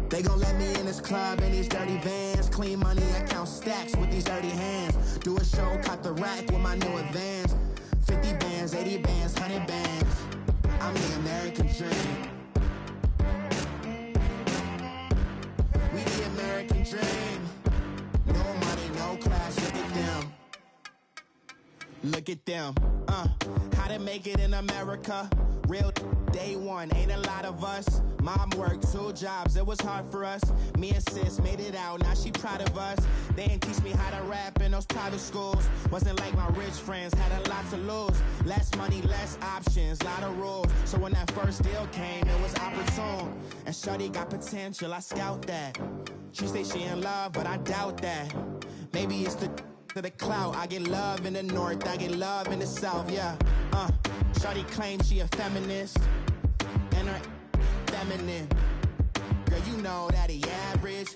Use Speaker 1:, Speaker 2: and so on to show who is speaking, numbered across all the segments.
Speaker 1: They gon' let me in this club in these dirty vans. Clean money, I count stacks with these dirty hands. Do a show, caught the rack with my new advance. 50 bands, 80 bands, 100 bands. I'm the American dream. We the American dream. No money, no class, look at them. Look at them, how to make it in America. Real day one, ain't a lot of us. Mom worked 2 jobs, it was hard for us. Me and sis made it out, now she proud of us. They didn't teach me how to rap in those private schools. Wasn't like my rich friends, had a lot to lose. Less money, less options, lot of rules. So when that first deal came, it was opportune. And shawty got potential, I scout that. She say she in love, but I doubt that. Maybe it's the clout. I get love in the north, I get love in the south, yeah. Shawty claims she a feminist, and her feminine. Girl, you know that he average.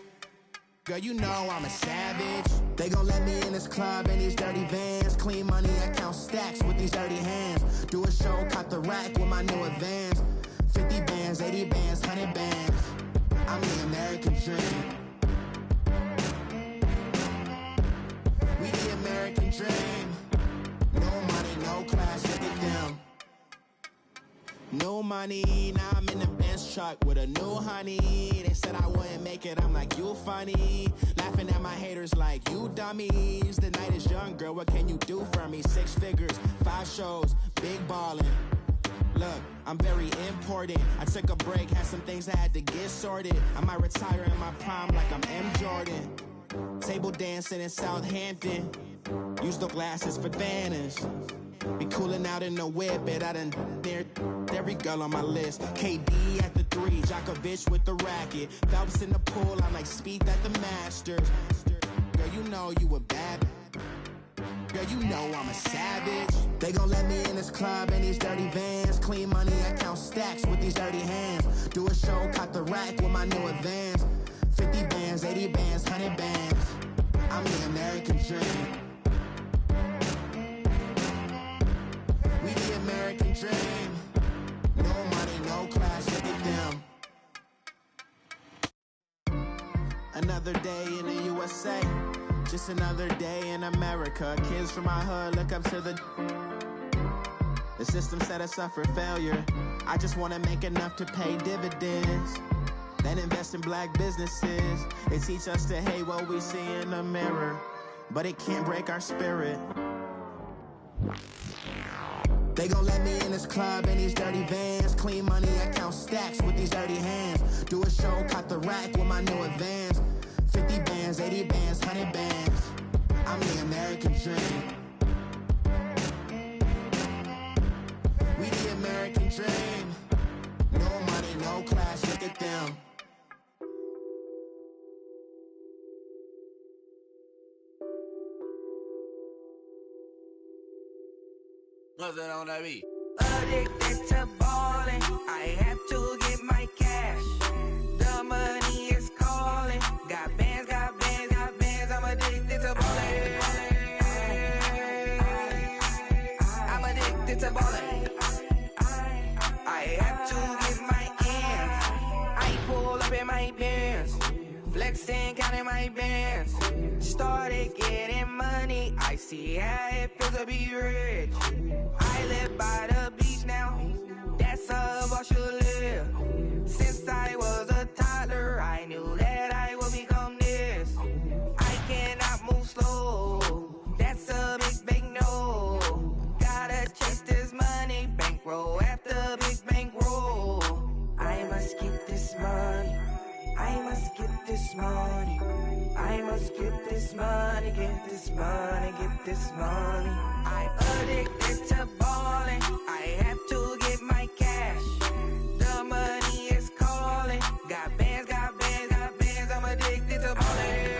Speaker 1: Girl, you know I'm a savage. They gon' let me in this club in these dirty vans. Clean money, I count stacks with these dirty hands. Do a show, caught the rack with my new advance. 50 bands, 80 bands, 100 bands. I'm the American dream. We the American dream. No money, no class, look at them. No money, now I'm in the Benz truck with a new honey. They said I wouldn't make it, I'm like, you funny. Laughing at my haters like, you dummies. The night is young, girl, what can you do for me? 6 figures, 5 shows, big ballin'. Look, I'm very important. I took a break, had some things I had to get sorted. I might retire in my prime like I'm M. Jordan. Table dancing in Southampton. Use the glasses for Vanish. Be cooling out in the whip, but I done near every girl on my list. KD at the 3, Djokovic with the racket. Phelps in the pool, I'm like Speed at the Masters. Girl, you know you a bad. Girl, you know I'm a savage. They gon' let me in this club in these dirty vans. Clean money, I count stacks with these dirty hands. Do a show, caught the rack with my new advance. 50 bands, 80 bands, 100 bands. I'm the American dream. We the American dream. No money, no class, look at them. Another day in the USA. Just another day in America. Kids from my hood look up to the system set us up for failure. I just wanna make enough to pay dividends. Then invest in black businesses. They teach us to hate what we see in the mirror, but it can't break our spirit. They gon' let me in this club in these dirty vans. Clean money, I count stacks with these dirty hands. Do a show, caught the rack with my new advance. 50 bands, 80 bands, 100 bands. I'm the American dream. We the American dream. No money, no class, look at them.
Speaker 2: What's that on that beat?
Speaker 3: Addicted to ballin', I have to get my cash. The money is calling. Got bands, got bands, got bands. I'm addicted to ballin'. I'm addicted to ballin'. I have to get my ends. I pull up in my bands, flexing, counting my bands. Started getting money, I see how it feels to be rich. I live by the beach now, that's how I should live. Since I was a toddler, I knew that I would become this. I cannot move slow, that's a big, big no. Gotta chase this money, bankroll after big bankroll. I must get this money, I must get this money. I must get this money, get this money, get this money. I'm addicted to ballin', I have to get my cash. The money is calling. Got bands, got bands, got bands. I'm addicted to ballin'.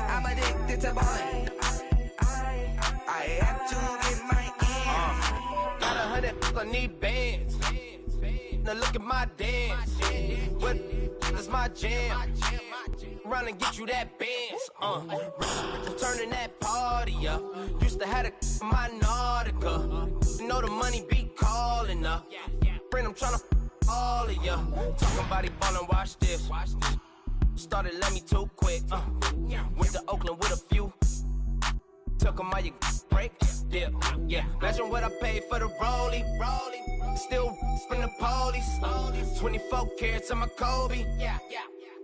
Speaker 3: I'm addicted to ballin'. I have to get my ends.
Speaker 2: Got 100, I need bands. Now look at my dance. What is my jam? Run and get you that bands. Turning that party up. Used to have a my Nautica. You know the money be calling up. Friend, I'm tryna all of ya. Talking about he ballin', watch this. Started let me too quick. Went to Oakland with a few. Took him out your break. Yeah. Imagine what I paid for the rollie. Still from the police. 24 carats on my Kobe. Yeah.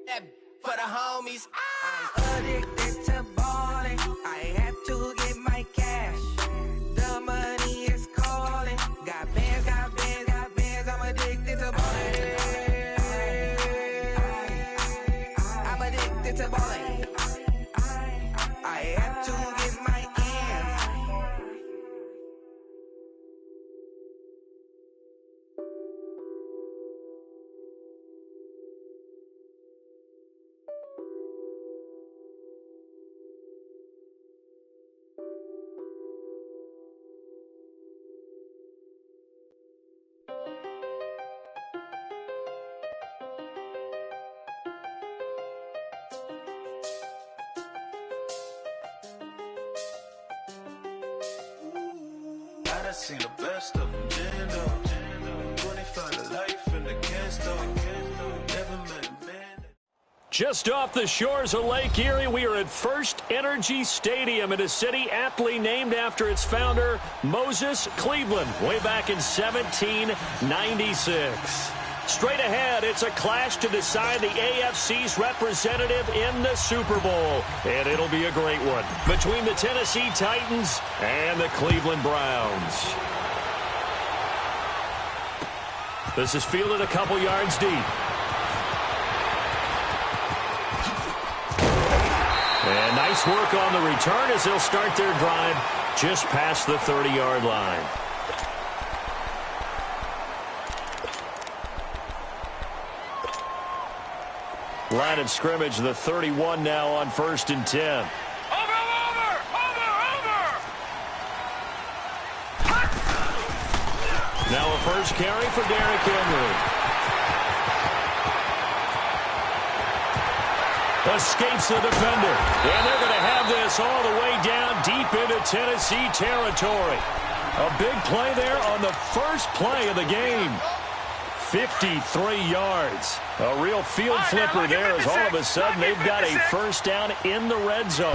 Speaker 2: That for the homies.
Speaker 3: I'm addicted to ballin'. I have to get my cash. The money is calling. Got bands. I'm addicted to ballin'. I'm addicted to ballin'. I have to get my ends.
Speaker 4: I seen the best of them, Jando. 25 to life and the can't stop. Never met a man.
Speaker 5: Just off the shores of Lake Erie, we are at First Energy Stadium in a city aptly named after its founder, Moses Cleveland, way back in 1796. Straight ahead, it's a clash to decide the AFC's representative in the Super Bowl. And it'll be a great one between the Tennessee Titans and the Cleveland Browns. This is fielded a couple yards deep. And nice work on the return as they'll start their drive just past the 30-yard line. Line of scrimmage, the 31 now on 1st and 10.
Speaker 6: Over!
Speaker 5: Now a first carry for Derrick Henry. Escapes the defender. And they're going to have this all the way down deep into Tennessee territory. A big play there on the first play of the game. 53 yards. A real field flipper there as all of a sudden they've got a first down in the red zone.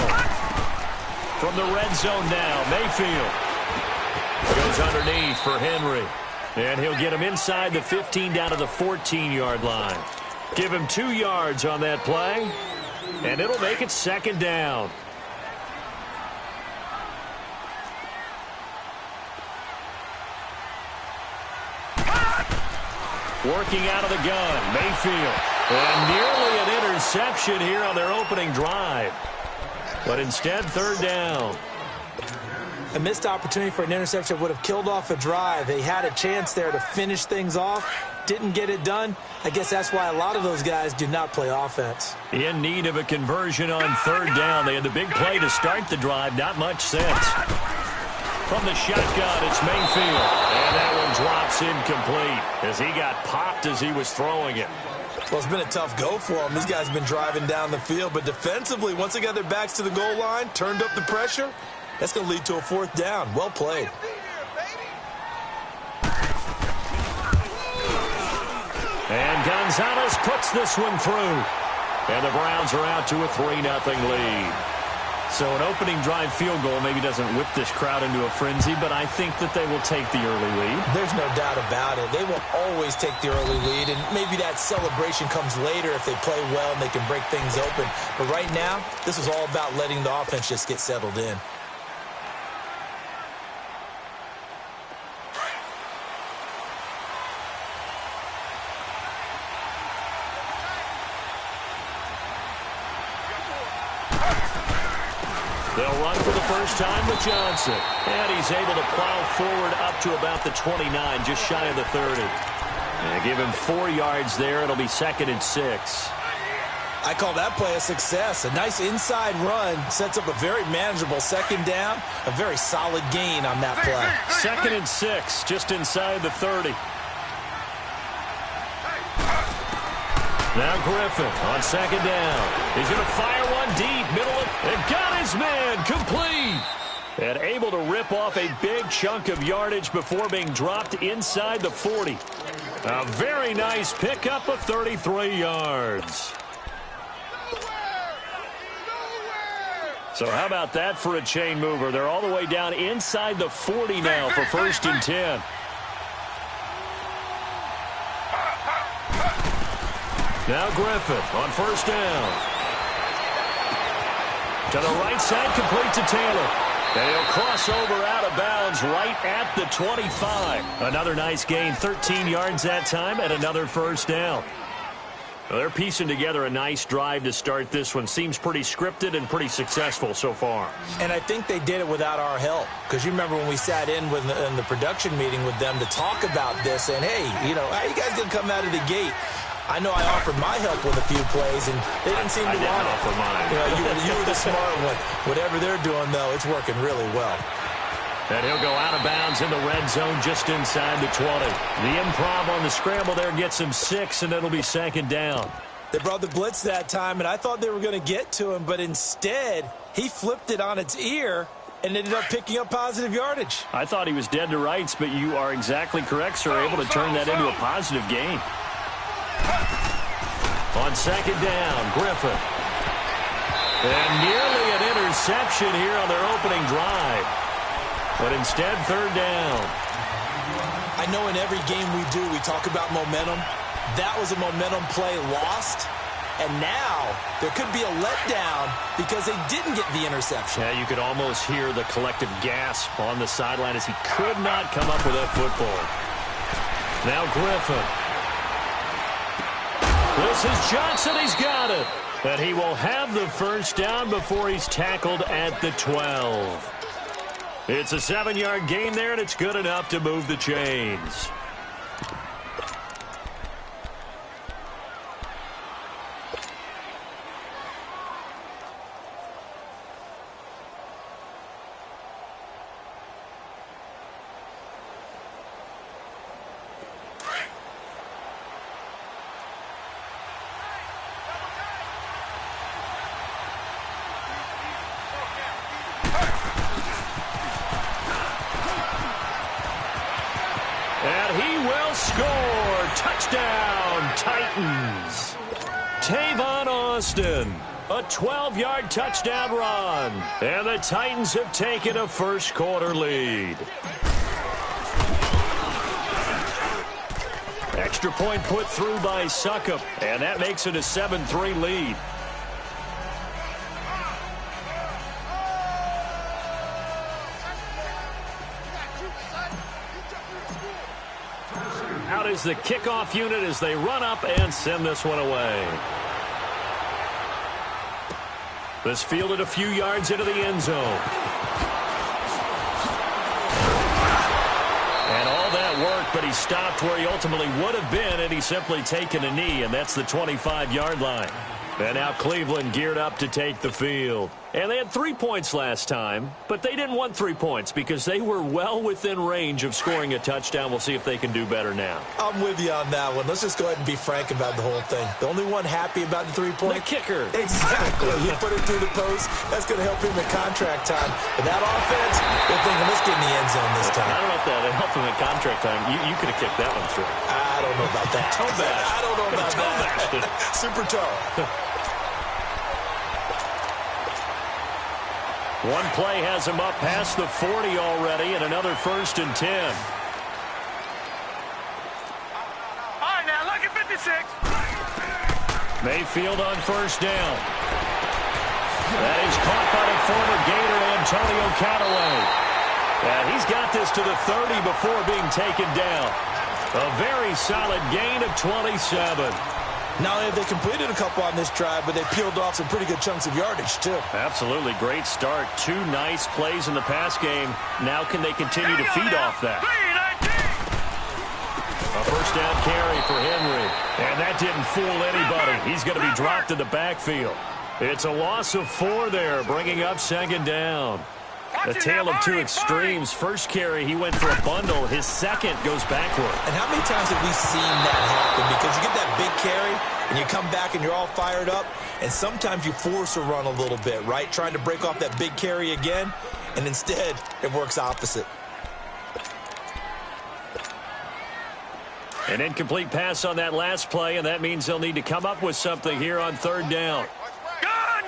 Speaker 5: From the red zone now, Mayfield goes underneath for Henry. And he'll get him inside the 15 down to the 14-yard line. Give him 2 yards on that play, and it'll make it second down. Working out of the gun, Mayfield. And nearly an interception here on their opening drive. But instead, third down.
Speaker 7: A missed opportunity for an interception would have killed off a drive. They had a chance there to finish things off. Didn't get it done. I guess that's why a lot of those guys do not play offense.
Speaker 5: In need of a conversion on third down. They had the big play to start the drive. Not much sense. From the shotgun, it's Mayfield. And that one drops incomplete as he got popped as he was throwing it.
Speaker 7: Well, it's been a tough go for them. These guys have been driving down the field. But defensively, once they got their backs to the goal line, turned up the pressure, that's going to lead to a fourth down. Well played.
Speaker 5: And Gonzalez puts this one through. And the Browns are out to a 3-0 lead. So an opening drive field goal maybe doesn't whip this crowd into a frenzy, but I think that they will take the early lead.
Speaker 7: There's no doubt about it. They will always take the early lead, and maybe that celebration comes later if they play well and they can break things open. But right now, this is all about letting the offense just get settled in.
Speaker 5: They'll run for the first time with Johnson. And he's able to plow forward up to about the 29, just shy of the 30. And give him 4 yards there. It'll be 2nd and 6.
Speaker 7: I call that play a success. A nice inside run sets up a very manageable second down. A very solid gain on that play.
Speaker 5: 2nd and 6, just inside the 30. Now Griffin on second down. He's going to fire one deep, middle of, and got his man complete. And able to rip off a big chunk of yardage before being dropped inside the 40. A very nice pickup of 33 yards. So how about that for a chain mover? They're all the way down inside the 40 now for 1st and 10. Now Griffith on 1st down. To the right side, complete to Taylor. And he'll cross over out of bounds right at the 25. Another nice gain, 13 yards that time, and another 1st down. Well, they're piecing together a nice drive to start this one. Seems pretty scripted and pretty successful so far.
Speaker 7: And I think they did it without our help. Because you remember when we sat in the production meeting with them to talk about this, and hey, you know, how you guys going to come out of the gate? I know I offered my help with a few plays, and they didn't seem to want it.
Speaker 5: Offer mine.
Speaker 7: You were the smart one. Whatever they're doing, though, it's working really well.
Speaker 5: And he'll go out of bounds in the red zone just inside the 20. The improv on the scramble there gets him 6, and it'll be 2nd down.
Speaker 7: They brought the blitz that time, and I thought they were going to get to him, but instead, he flipped it on its ear and ended up picking up positive yardage.
Speaker 5: I thought he was dead to rights, but you are exactly correct, sir. Able to turn that into a positive gain. On 2nd down, Griffin. And nearly an interception here on their opening drive. But instead, 3rd down.
Speaker 7: I know in every game we do, we talk about momentum. That was a momentum play lost. And now there could be a letdown because they didn't get the interception.
Speaker 5: Yeah, you could almost hear the collective gasp on the sideline as he could not come up with that football. Now Griffin. This is Johnson. He's got it. And he will have the 1st down before he's tackled at the 12. It's a 7-yard gain there, and it's good enough to move the chains. And he will score. Touchdown, Titans. Tavon Austin, a 12-yard touchdown run. And the Titans have taken a first-quarter lead. Extra point put through by Suckup, and that makes it a 7-3 lead. Out is the kickoff unit as they run up and send this one away. This fielded a few yards into the end zone. And all that worked, but he stopped where he ultimately would have been, and he's simply taken a knee, and that's the 25-yard line. And now Cleveland geared up to take the field. And they had 3 points last time, but they didn't want 3 points because they were well within range of scoring a touchdown. We'll see if they can do better now.
Speaker 7: I'm with you on that one. Let's just go ahead and be frank about the whole thing. The only one happy about the 3-point?
Speaker 5: The kicker.
Speaker 7: Exactly. He put it through the post. That's going to help him at contract time. But that offense, they're thinking, let's get in the end zone this time.
Speaker 5: I don't know if that helped him at contract time. You could have kicked that one through.
Speaker 7: I don't know about that.
Speaker 5: Toe bash.
Speaker 7: I don't know about that. Super toe.
Speaker 5: One play has him up past the 40 already, and another 1st and 10.
Speaker 6: All right, now look at 56.
Speaker 5: Mayfield on 1st down. That is caught by the former Gator Antonio Callaway. And he's got this to the 30 before being taken down. A very solid gain of 27.
Speaker 7: Not only have they completed a couple on this drive, but they peeled off some pretty good chunks of yardage, too.
Speaker 5: Absolutely. Great start. 2 nice plays in the pass game. Now can they continue to feed off that? A 1st down carry for Henry. And that didn't fool anybody. He's going to be dropped in the backfield. It's a loss of 4 there, bringing up 2nd down. A tale of 2 extremes. First carry, he went for a bundle. His second goes backward.
Speaker 7: And how many times have we seen that happen? Because you get that big carry, and you come back and you're all fired up, and sometimes you force a run a little bit, right? Trying to break off that big carry again, and instead it works opposite.
Speaker 5: An incomplete pass on that last play, and that means they'll need to come up with something here on third down.
Speaker 6: Gun!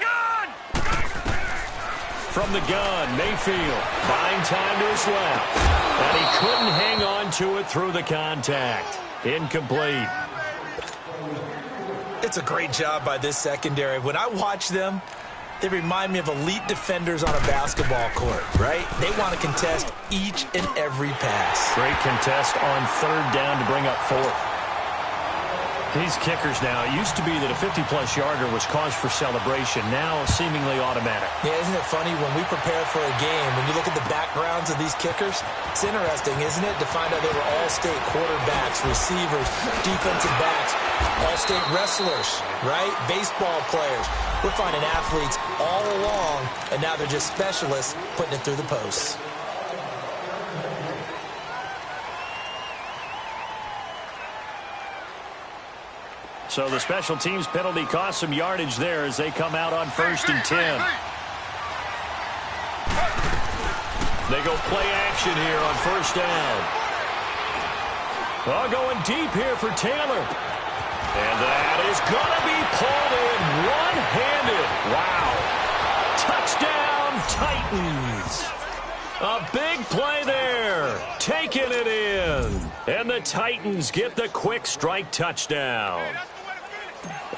Speaker 5: From the gun, Mayfield buying time to his left. And he couldn't hang on to it through the contact. Incomplete.
Speaker 7: It's a great job by this secondary. When I watch them, they remind me of elite defenders on a basketball court, right? They want to contest each and every pass.
Speaker 5: Great contest on third down to bring up fourth. These kickers now, it used to be that a 50-plus yarder was cause for celebration. Now seemingly automatic.
Speaker 7: Yeah, isn't it funny when we prepare for a game, when you look at the backgrounds of these kickers, it's interesting, isn't it, to find out they were all-state quarterbacks, receivers, defensive backs, all-state wrestlers, right? Baseball players. We're finding athletes all along, and now they're just specialists putting it through the posts.
Speaker 5: So the special teams penalty cost some yardage there as they come out on 1st and 10. They go play action here on 1st down. Oh, going deep here for Taylor. And that is going to be pulled in one-handed. Wow. Touchdown, Titans. A big play there. Taking it in. And the Titans get the quick strike touchdown.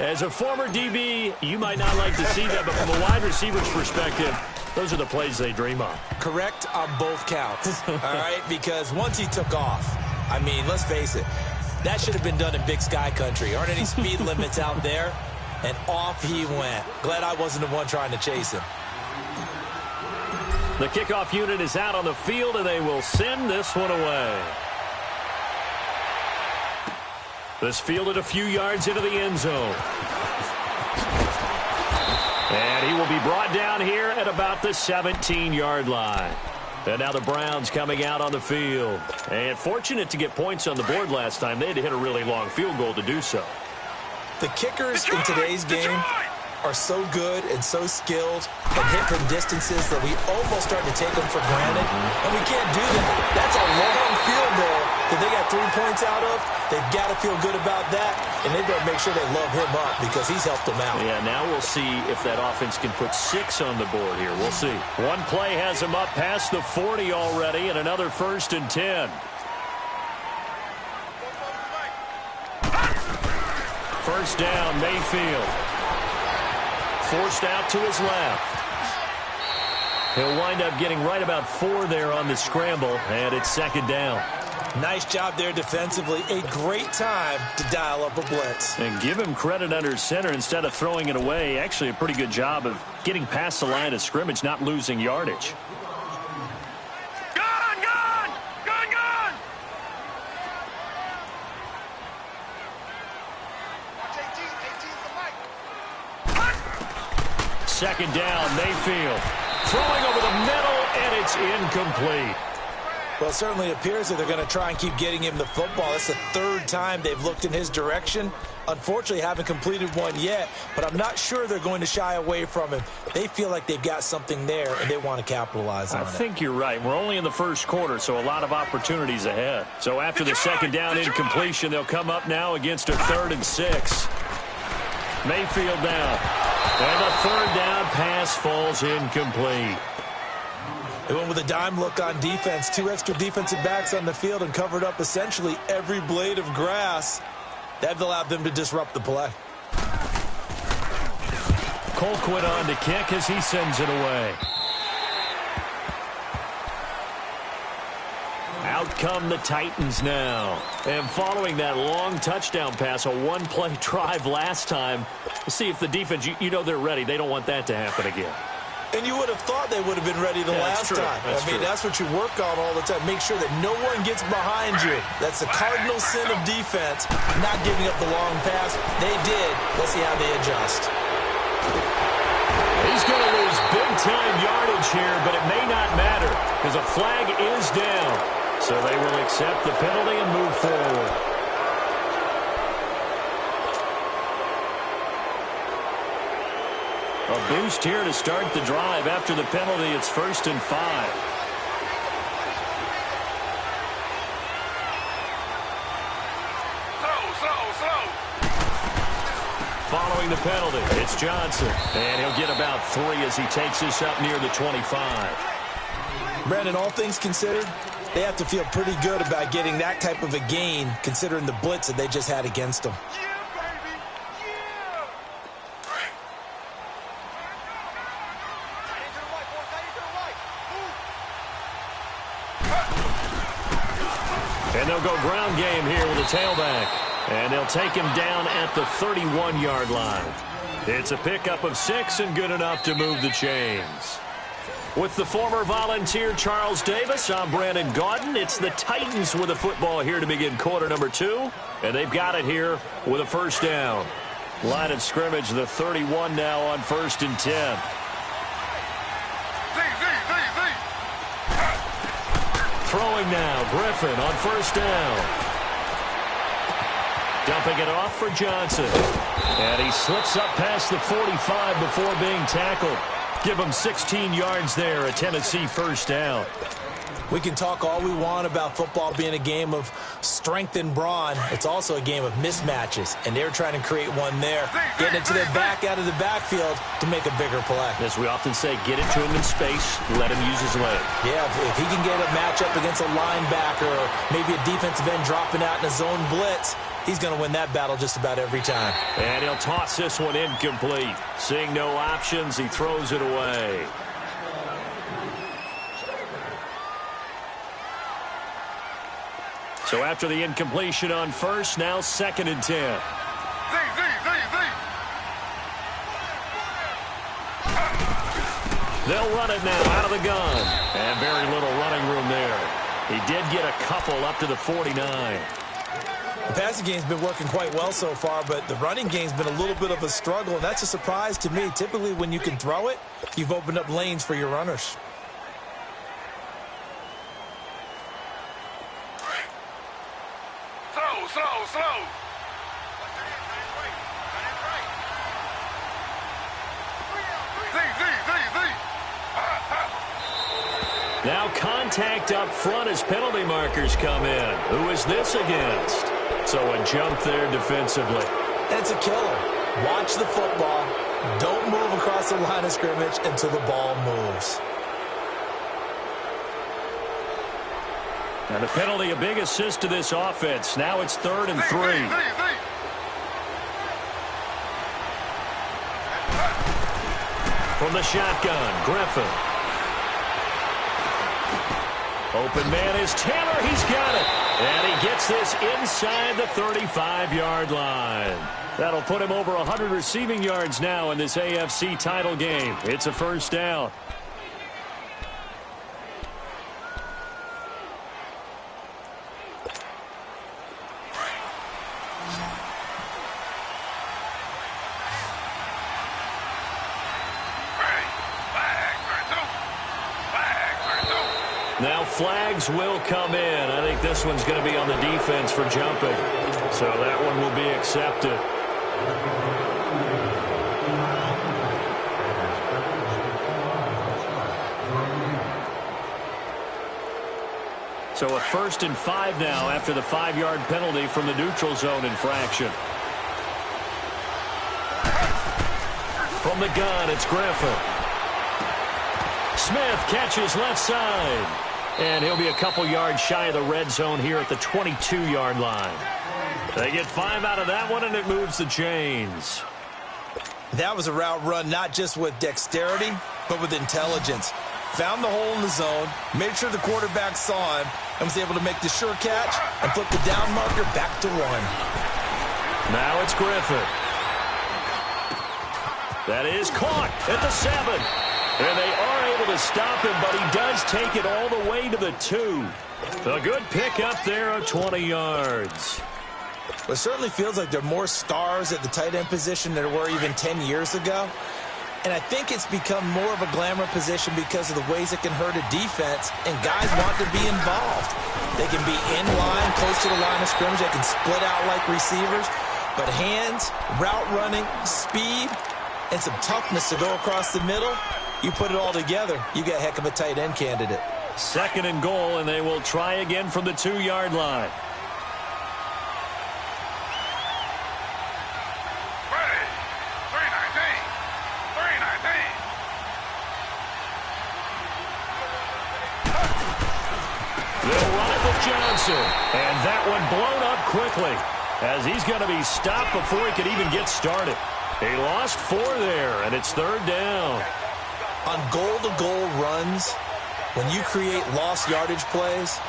Speaker 5: As a former DB, you might not like to see that, but from a wide receiver's perspective, those are the plays they dream of.
Speaker 7: Correct on both counts, all right? Because once he took off, I mean, let's face it, that should have been done in Big Sky Country. Aren't any speed limits out there? And off he went. Glad I wasn't the one trying to chase him.
Speaker 5: The kickoff unit is out on the field, and they will send this one away. This fielded a few yards into the end zone. And he will be brought down here at about the 17-yard line. And now the Browns coming out on the field. And fortunate to get points on the board last time. They had to hit a really long field goal to do so.
Speaker 7: The kickers in today's game are so good and so skilled and hit from distances that we almost start to take them for granted. And we can't do that. That's a long field goal that they got 3 points out of. They've got to feel good about that, and they better make sure they love him up because he's helped them out.
Speaker 5: Yeah, now we'll see if that offense can put 6 on the board here. We'll see. One play has him up past the 40 already, and another 1st and 10. First down, Mayfield. Forced out to his left. He'll wind up getting right about 4 there on the scramble, and it's 2nd down.
Speaker 7: Nice job there defensively. A great time to dial up a blitz.
Speaker 5: And give him credit under center instead of throwing it away. Actually a pretty good job of getting past the line of scrimmage, not losing yardage.
Speaker 6: Gun!
Speaker 5: 2nd down, Mayfield. Throwing over the middle, and it's incomplete.
Speaker 7: Well, it certainly appears that they're going to try and keep getting him the football. That's the 3rd time they've looked in his direction. Unfortunately, haven't completed one yet, but I'm not sure they're going to shy away from him. They feel like they've got something there, and they want to capitalize on it.
Speaker 5: I think you're right. We're only in the 1st quarter, so a lot of opportunities ahead. So after the 2nd down incompletion, they'll come up now against a 3rd and 6. Mayfield down. And the 3rd down pass falls incomplete.
Speaker 7: They went with a dime look on defense. 2 extra defensive backs on the field and covered up essentially every blade of grass. That allowed them to disrupt the play.
Speaker 5: Colquitt on to kick as he sends it away. Out come the Titans now. And following that long touchdown pass, a 1-play drive last time, we'll see if the defense, you know they're ready. They don't want that to happen again.
Speaker 7: And you would have thought they would have been ready the last time. That's what you work on all the time. Make sure that no one gets behind you. That's the cardinal sin of defense, not giving up the long pass. They did. Let's see how they adjust.
Speaker 5: He's going to lose big-time yardage here, but it may not matter because a flag is down. So they will accept the penalty and move forward. A boost here to start the drive. After the penalty, it's 1st and 5. the penalty. It's Johnson. And he'll get about 3 as he takes this up near the 25.
Speaker 7: Brandon, all things considered, they have to feel pretty good about getting that type of a gain considering the blitz that they just had against them.
Speaker 5: And they'll go ground game here with a tailback. And they'll take him down at the 31-yard line. It's a pickup of 6 and good enough to move the chains. With the former Volunteer Charles Davis, I'm Brandon Gaudin. It's the Titans with the football here to begin quarter number 2. And they've got it here with a first down. Line of scrimmage, the 31 now on 1st and 10. Throwing now, Griffin on first down. Dumping it off for Johnson. And he slips up past the 45 before being tackled. Give him 16 yards there, a Tennessee first down.
Speaker 7: We can talk all we want about football being a game of strength and brawn. It's also a game of mismatches, and they're trying to create one there, getting it to their back out of the backfield to make a bigger play.
Speaker 5: As we often say, get it to him in space, let him use his leg.
Speaker 7: Yeah, if he can get a matchup against a linebacker or maybe a defensive end dropping out in a zone blitz, he's going to win that battle just about every time.
Speaker 5: And he'll toss this one incomplete. Seeing no options, he throws it away. So after the incompletion on first, now 2nd and 10. They'll run it now out of the gun. And very little running room there. He did get a couple up to the 49.
Speaker 7: The passing game's been working quite well so far, but the running game's been a little bit of a struggle, and that's a surprise to me. Typically, when you can throw it, you've opened up lanes for your runners.
Speaker 6: Slow.
Speaker 5: Now contact up front as penalty markers come in. Who is this against? So a jump there defensively.
Speaker 7: That's a killer. Watch the football. Don't move across the line of scrimmage until the ball moves.
Speaker 5: And the penalty, a big assist to this offense. Now it's 3rd and 3. From the shotgun, Griffin. Open man is Taylor. He's got it. And he gets this inside the 35-yard line. That'll put him over 100 receiving yards now in this AFC title game. It's a first down. Now flags will come in. I think this one's going to be on the defense for jumping. So that one will be accepted. So a 1st and 5 now after the 5-yard penalty from the neutral zone infraction. From the gun, it's Griffin. Smith catches left side. And he'll be a couple yards shy of the red zone here at the 22-yard line. They get 5 out of that one, and it moves the chains.
Speaker 7: That was a route run not just with dexterity, but with intelligence. Found the hole in the zone, made sure the quarterback saw him, and was able to make the sure catch and flip the down marker back to 1.
Speaker 5: Now it's Griffin. That is caught at the 7. And they are able to stop him, but he does take it all the way to the 2. A good pick up there of 20 yards.
Speaker 7: Well, it certainly feels like there are more stars at the tight end position than there were even 10 years ago. And I think it's become more of a glamour position because of the ways it can hurt a defense, and guys want to be involved. They can be in line, close to the line of scrimmage. They can split out like receivers. But hands, route running, speed, and some toughness to go across the middle, you put it all together, you got a heck of a tight end candidate.
Speaker 5: 2nd and goal, and they will try again from the 2-yard line. They'll run it with Johnson. And that one blown up quickly as he's going to be stopped before he could even get started. He lost 4 there, and it's 3rd down.
Speaker 7: On goal-to-goal runs, when you create lost yardage plays,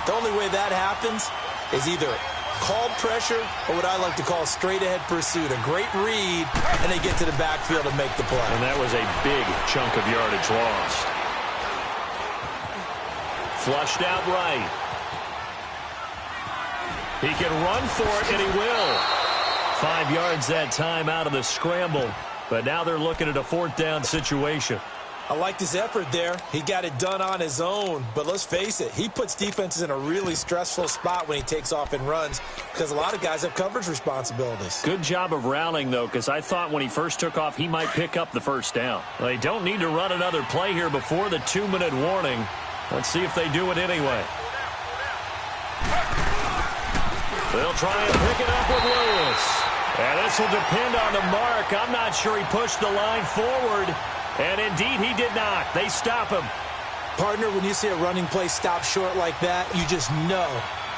Speaker 7: the only way that happens is either called pressure or what I like to call straight-ahead pursuit. A great read, and they get to the backfield and make the play.
Speaker 5: And that was a big chunk of yardage lost. Flushed out right. He can run for it, and he will. 5 yards that time out of the scramble. But now they're looking at a 4th down situation.
Speaker 7: I liked his effort there. He got it done on his own. But let's face it, he puts defenses in a really stressful spot when he takes off and runs because a lot of guys have coverage responsibilities.
Speaker 5: Good job of rallying, though, because I thought when he first took off, he might pick up the 1st down. They don't need to run another play here before the 2-minute warning. Let's see if they do it anyway. They'll try and pick it up with Lewis. And this will depend on the mark. I'm not sure he pushed the line forward. And indeed, he did not. They stop him.
Speaker 7: Partner, when you see a running play stop short like that, you just know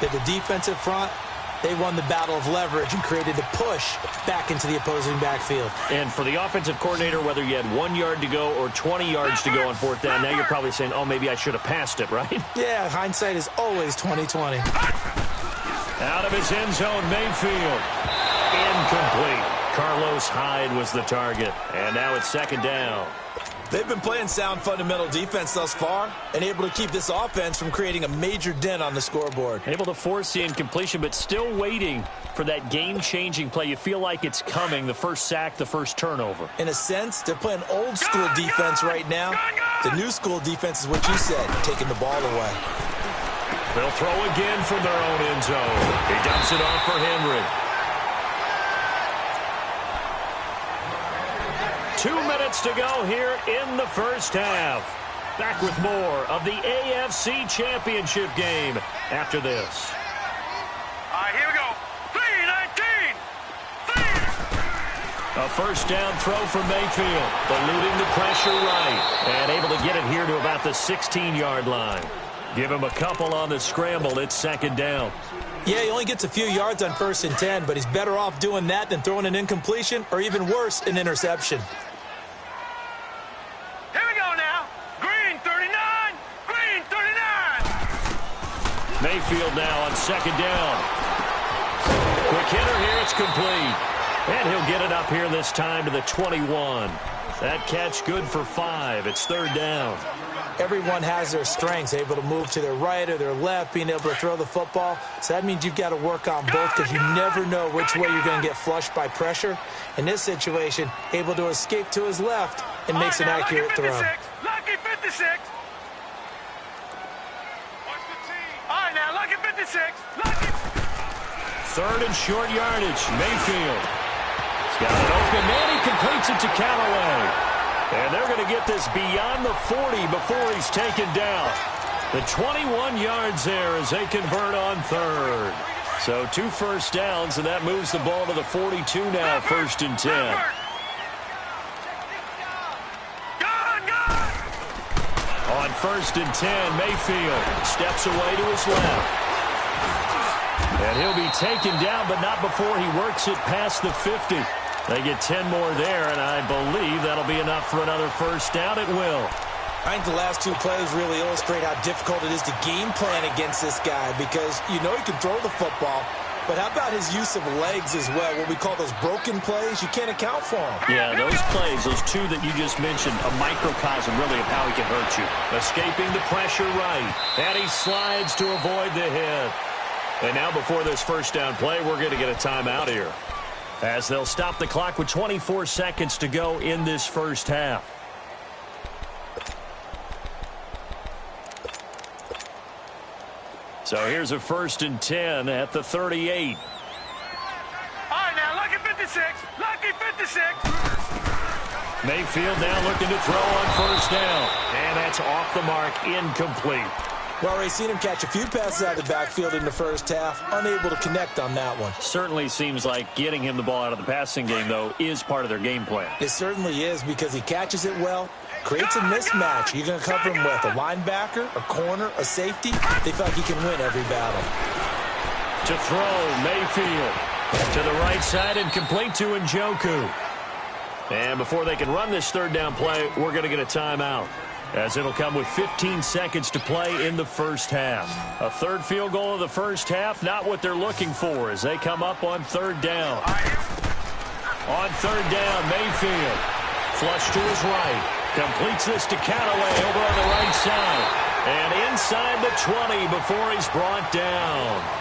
Speaker 7: that the defensive front, they won the battle of leverage and created the push back into the opposing backfield.
Speaker 5: And for the offensive coordinator, whether you had 1 yard to go or 20 yards to go on 4th down, now you're probably saying, oh, maybe I should have passed it, right?
Speaker 7: Yeah, hindsight is always 20/20.
Speaker 5: Out of his end zone, Mayfield. Incomplete. Carlos Hyde was the target. And now it's 2nd down.
Speaker 7: They've been playing sound fundamental defense thus far and able to keep this offense from creating a major dent on the scoreboard.
Speaker 5: Able to force the incompletion, but still waiting for that game-changing play. You feel like it's coming, the first sack, the first turnover.
Speaker 7: In a sense, they're playing old-school defense right now. The new-school defense is what you said, taking the ball away.
Speaker 5: They'll throw again from their own end zone. He dumps it off for Henry. 2 minutes to go here in the first half. Back with more of the AFC Championship game after this.
Speaker 6: All right, here we go. 3-19.
Speaker 5: A 1st down throw from Mayfield. Eluding the pressure right. And able to get it here to about the 16-yard line. Give him a couple on the scramble. It's 2nd down.
Speaker 7: Yeah, he only gets a few yards on 1st and 10, but he's better off doing that than throwing an incompletion or even worse, an interception.
Speaker 6: Here we go now. Green 39. Green 39.
Speaker 5: Mayfield now on 2nd down. Quick hitter here. It's complete. And he'll get it up here this time to the 21. That catch good for 5. It's 3rd down.
Speaker 7: Everyone has their strengths, able to move to their right or their left, being able to throw the football. So that means you've got to work on both because you never know which way you're going to get flushed by pressure. In this situation, able to escape to his left and makes an accurate throw.
Speaker 6: Lucky 56. All right, now, lucky 56. Lucky.
Speaker 5: 3rd and short yardage. Mayfield. He's got it open. Man, he completes it to Callaway. And they're going to get this beyond the 40 before he's taken down. The 21 yards there as they convert on 3rd. So 2 first downs, and that moves the ball to the 42 now, 1st and 10. On 1st and 10, Mayfield steps away to his left. And he'll be taken down, but not before he works it past the 50. They get 10 more there, and I believe that'll be enough for another 1st down. It will.
Speaker 7: I think the last 2 plays really illustrate how difficult it is to game plan against this guy because you know he can throw the football, but how about his use of legs as well? What we call those broken plays, you can't account for them.
Speaker 5: Yeah, those plays, those 2 that you just mentioned, a microcosm really of how he can hurt you. Escaping the pressure right, and he slides to avoid the hit. And now before this 1st down play, we're going to get a timeout here, as they'll stop the clock with 24 seconds to go in this first half. So here's a 1st and 10 at the 38.
Speaker 6: All right, now, lucky 56. Lucky 56.
Speaker 5: Mayfield now looking to throw on 1st down. And that's off the mark, incomplete.
Speaker 7: Well, we've seen him catch a few passes out of the backfield in the first half, unable to connect on that one.
Speaker 5: Certainly seems like getting him the ball out of the passing game, though, is part of their game plan.
Speaker 7: It certainly is because he catches it well, Creates a mismatch. You're going to cover him with a linebacker, a corner, a safety. They feel like he can win every battle.
Speaker 5: To throw, Mayfield. To the right side and complete to Njoku. And before they can run this third down play, we're going to get a timeout, as it'll come with 15 seconds to play in the first half. A third field goal of the first half, not what they're looking for as they come up on third down. On third down, Mayfield. Flush to his right. Completes this to Callaway over on the right side. And inside the 20 before he's brought down.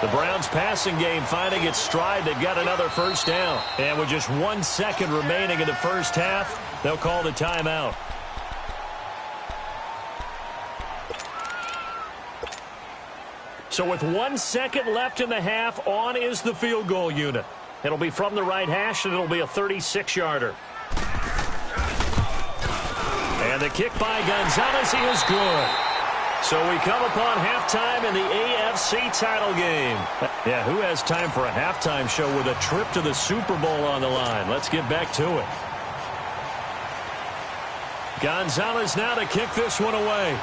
Speaker 5: The Browns passing game finding its stride. They've got another first down. And with just 1 second remaining in the first half, they'll call the timeout. So with 1 second left in the half, on is the field goal unit. It'll be from the right hash, and it'll be a 36-yarder. And the kick by Gonzalez is good. So we come upon halftime in the AFC title game. Yeah, who has time for a halftime show with a trip to the Super Bowl on the line? Let's get back to it. Gonzalez now to kick this one away.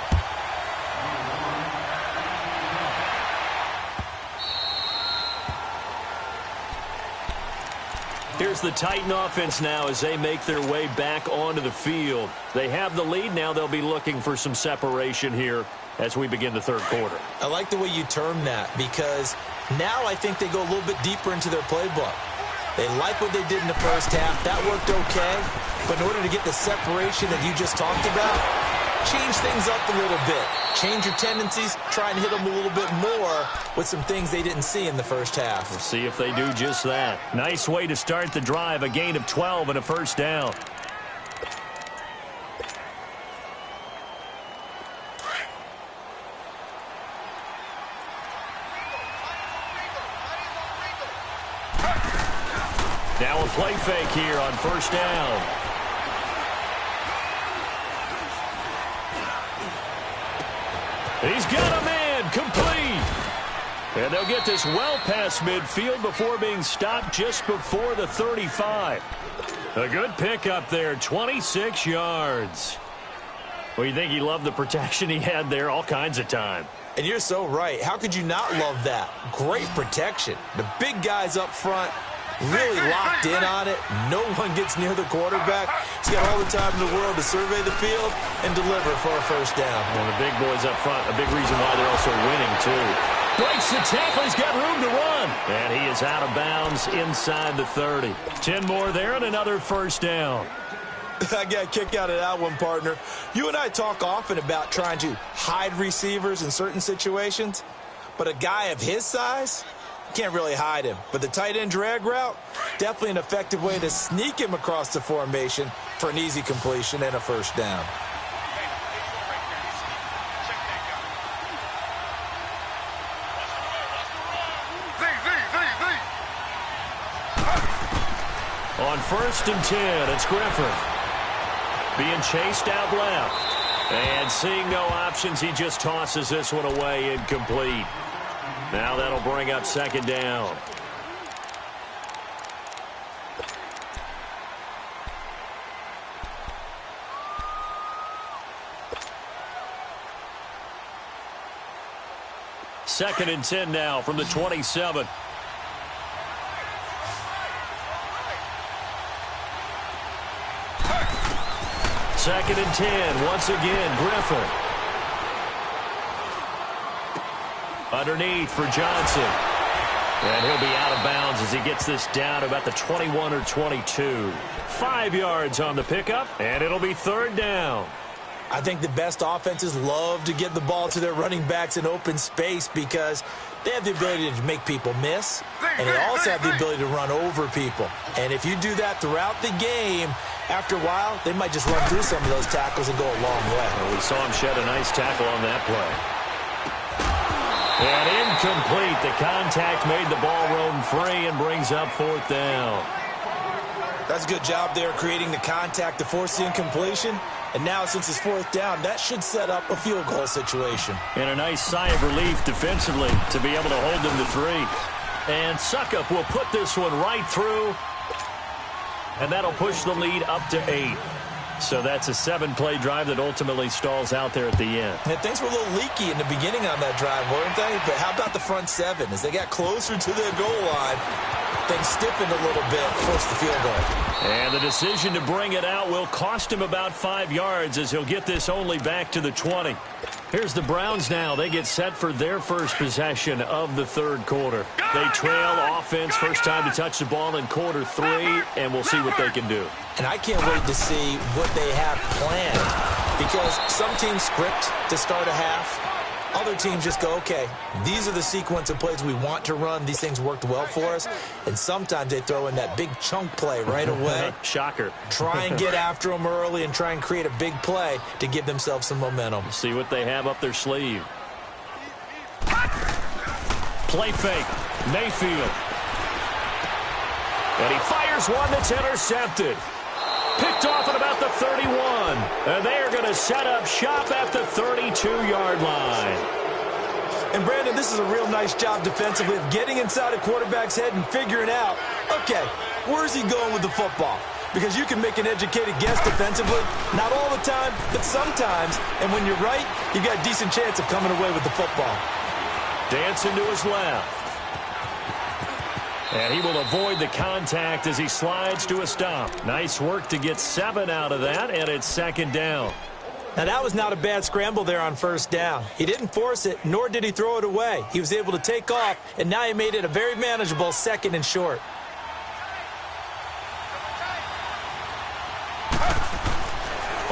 Speaker 5: Here's the Titan offense now as they make their way back onto the field. They have the lead. Now they'll be looking for some separation here as we begin the third quarter.
Speaker 7: I like the way you term that, because now I think they go a little bit deeper into their playbook. They like what they did in the first half. That worked okay. But in order to get the separation that you just talked about, change things up a little bit. Change your tendencies. Try and hit them a little bit more with some things they didn't see in the first half.
Speaker 5: We'll see if they do just that. Nice way to start the drive. A gain of 12 and a first down. Now a play fake here on first down. He's got a man, complete. And they'll get this well past midfield before being stopped just before the 35. A good pickup there, 26 yards. Well, you think he loved the protection he had there all kinds of time.
Speaker 7: And you're so right. How could you not love that? Great protection. The big guys up front really locked in on it. No one gets near the quarterback. He's got all the time in the world to survey the field and deliver for a first down.
Speaker 5: Well, the big boys up front, a big reason why they're also winning, too. Breaks the tackle. He's got room to run. And he is out of bounds inside the 30. 10 more there and another first down.
Speaker 7: I got a kick out of that one, partner. You and I talk often about trying to hide receivers in certain situations, but a guy of his size, can't really hide him. But the tight end drag route, definitely an effective way to sneak him across the formation for an easy completion and a first down.
Speaker 5: On 1st and 10, it's Griffin. Being chased out left. And seeing no options, he just tosses this one away incomplete. Now that'll bring up second down. Second and 10 now from the 27. Second and 10, once again, Griffin. Underneath for Johnson. And he'll be out of bounds as he gets this down about the 21 or 22. 5 yards on the pickup, and it'll be third down.
Speaker 7: I think the best offenses love to get the ball to their running backs in open space because they have the ability to make people miss, and they also have the ability to run over people. And if you do that throughout the game, after a while, they might just run through some of those tackles and go a long way.
Speaker 5: Well, we saw him shed a nice tackle on that play. And incomplete. The contact made the ball roam free and brings up fourth down.
Speaker 7: That's a good job there creating the contact to force the incompletion. And now, since it's fourth down, that should set up a field goal situation.
Speaker 5: And a nice sigh of relief defensively to be able to hold them to 3. And Suckup will put this one right through. And that'll push the lead up to 8. So that's a 7-play drive that ultimately stalls out there at the end.
Speaker 7: And things were a little leaky in the beginning on that drive, weren't they? But how about the front 7? As they got closer to their goal line, things stiffened a little bit, forced the field goal.
Speaker 5: And the decision to bring it out will cost him about 5 yards as he'll get this only back to the 20. Here's the Browns now. They get set for their first possession of the third quarter. They trail offense, first time to touch the ball in quarter 3, and we'll see what they can do.
Speaker 7: And I can't wait to see what they have planned, because some teams script to start a half. Other teams just go, okay, these are the sequence of plays we want to run. These things worked well for us. And sometimes they throw in that big chunk play right away.
Speaker 5: Shocker.
Speaker 7: Try and get after them early and try and create a big play to give themselves some momentum.
Speaker 5: See what they have up their sleeve. Play fake. Mayfield. And he fires one that's intercepted. Picked off at about the 31. And they are going to set up shop at the 32-yard line.
Speaker 7: And, Brandon, this is a real nice job defensively of getting inside a quarterback's head and figuring out, okay, where's he going with the football? Because you can make an educated guess defensively. Not all the time, but sometimes. And when you're right, you've got a decent chance of coming away with the football.
Speaker 5: Dancing to his left. And he will avoid the contact as he slides to a stop. Nice work to get 7 out of that, and it's second down.
Speaker 7: Now, that was not a bad scramble there on first down. He didn't force it, nor did he throw it away. He was able to take off, and now he made it a very manageable 2nd and short.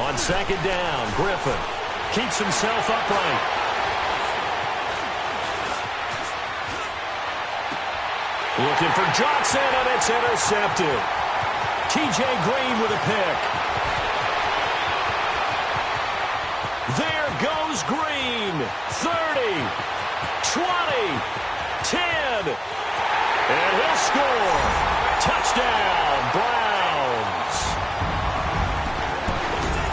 Speaker 5: On second down, Griffin keeps himself upright. Looking for Johnson, and it's intercepted. T.J. Green with a pick. There goes Green. 30, 20, 10. And he'll score. Touchdown, Browns.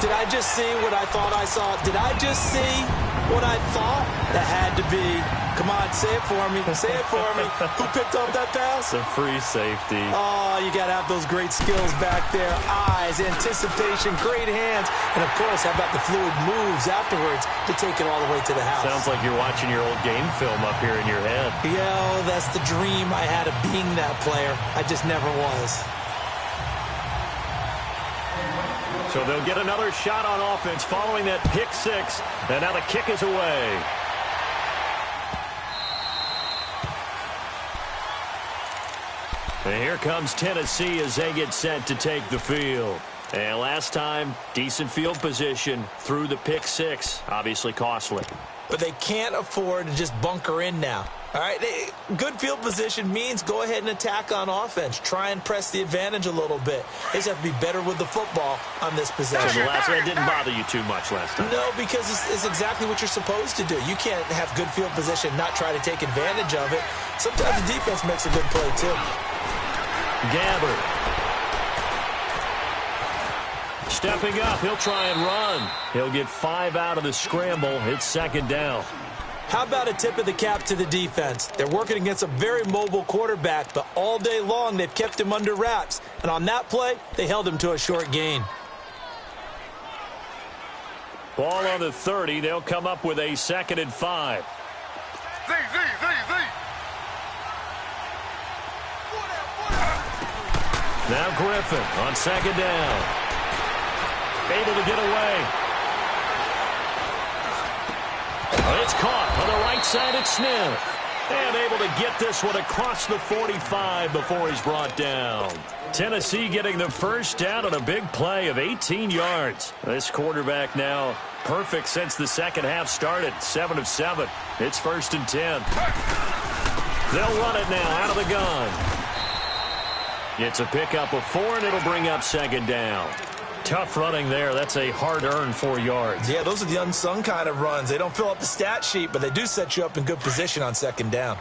Speaker 7: Did I just see what I thought I saw? Did I just see what I thought? That had to be. Come on, say it for me. Say it for me. Who picked up that pass?
Speaker 5: The free safety.
Speaker 7: Oh, you got to have those great skills back there. Eyes, anticipation, great hands. And, of course, how about the fluid moves afterwards to take it all the way to the house?
Speaker 5: Sounds like you're watching your old game film up here in your head.
Speaker 7: Yeah, that's the dream I had of being that player. I just never was.
Speaker 5: So they'll get another shot on offense following that pick 6. And now the kick is away. And here comes Tennessee as they get set to take the field. And last time, decent field position through the pick 6. Obviously costly.
Speaker 7: But they can't afford to just bunker in now. All right, good field position means go ahead and attack on offense. Try and press the advantage a little bit. They just have to be better with the football on this possession.
Speaker 5: So the last one didn't bother you too much last time.
Speaker 7: No, because it's exactly what you're supposed to do. You can't have good field position, not try to take advantage of it. Sometimes the defense makes a good play, too.
Speaker 5: Gabbard. Stepping up, he'll try and run. He'll get 5 out of the scramble. It's second down.
Speaker 7: How about a tip of the cap to the defense? They're working against a very mobile quarterback, but all day long they've kept him under wraps. And on that play, they held him to a short gain.
Speaker 5: Ball on the 30. They'll come up with a 2nd and 5.
Speaker 6: Z.
Speaker 5: Now Griffin on second down. Able to get away. It's caught on the right side at Smith. And able to get this one across the 45 before he's brought down. Tennessee getting the first down on a big play of 18 yards. This quarterback now perfect since the second half started. 7 of 7. It's 1st and 10. They'll run it now out of the gun. It's a pickup of 4, and it'll bring up second down. Tough running there. That's a hard-earned 4 yards.
Speaker 7: Yeah, those are the unsung kind of runs. They don't fill up the stat sheet, but they do set you up in good position on second down.